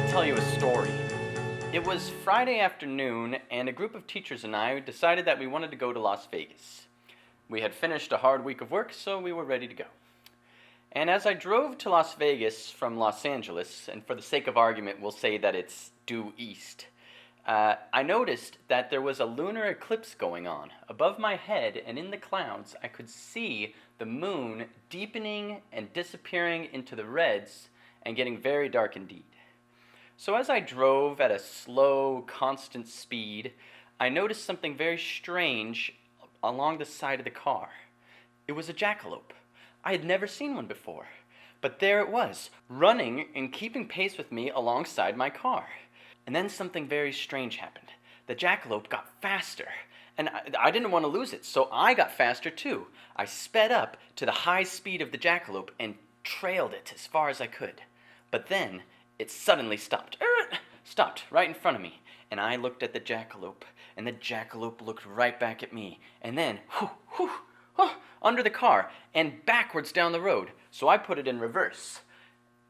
tell you a story. It was Friday afternoon, and a group of teachers and I decided that we wanted to go to Las Vegas. We had finished a hard week of work, so we were ready to go. And as I drove to Las Vegas from Los Angeles, and for the sake of argument, we'll say that it's due east, I noticed that there was a lunar eclipse going on. Above my head and in the clouds, I could see the moon deepening and disappearing into the reds and getting very dark indeed. So as I drove at a slow, constant speed, I noticed something very strange along the side of the car. It was a jackalope. I had never seen one before, but there it was, running and keeping pace with me alongside my car. And then something very strange happened. The jackalope got faster, and I didn't want to lose it, so I got faster too. I sped up to the high speed of the jackalope and trailed it as far as I could. But then it suddenly stopped. Stopped right in front of me. And I looked at the jackalope, and the jackalope looked right back at me. And then, under the car, and backwards down the road. So I put it in reverse.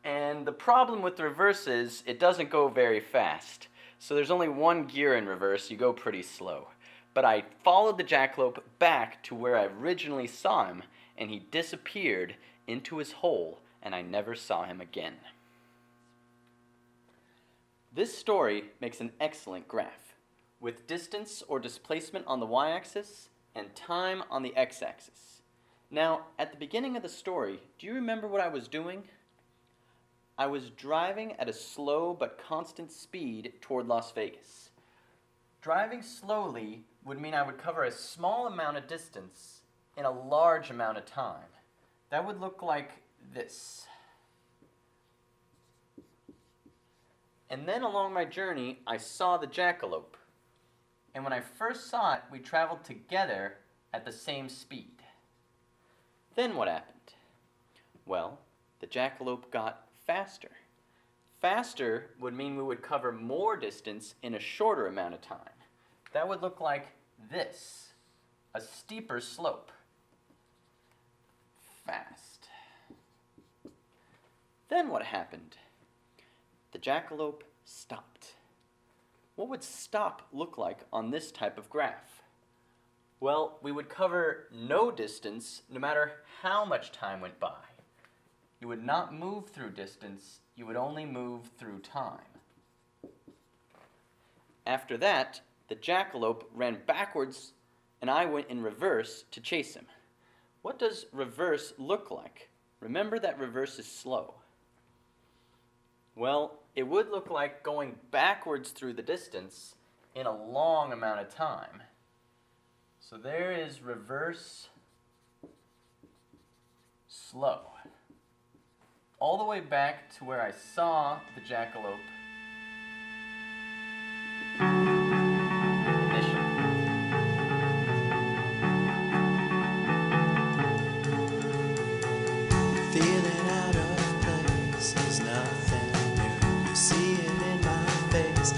And the problem with the reverse is it doesn't go very fast. So there's only one gear in reverse, you go pretty slow. But I followed the jackalope back to where I originally saw him, and he disappeared into his hole, and I never saw him again. This story makes an excellent graph, with distance or displacement on the y-axis and time on the x-axis. Now, at the beginning of the story, do you remember what I was doing? I was driving at a slow but constant speed toward Las Vegas. Driving slowly would mean I would cover a small amount of distance in a large amount of time. That would look like this. And then along my journey, I saw the jackalope. And when I first saw it, we traveled together at the same speed. Then what happened? Well, the jackalope got faster. Faster would mean we would cover more distance in a shorter amount of time. That would look like this, a steeper slope. Fast. Then what happened? The jackalope stopped. What would stop look like on this type of graph? Well, we would cover no distance no matter how much time went by. You would not move through distance, you would only move through time. After that, the jackalope ran backwards and I went in reverse to chase him. What does reverse look like? Remember that reverse is slow. Well, it would look like going backwards through the distance in a long amount of time. So there is reverse slow. All the way back to where I saw the jackalope initially. Feeling out of place is nothing new. You see it in my face.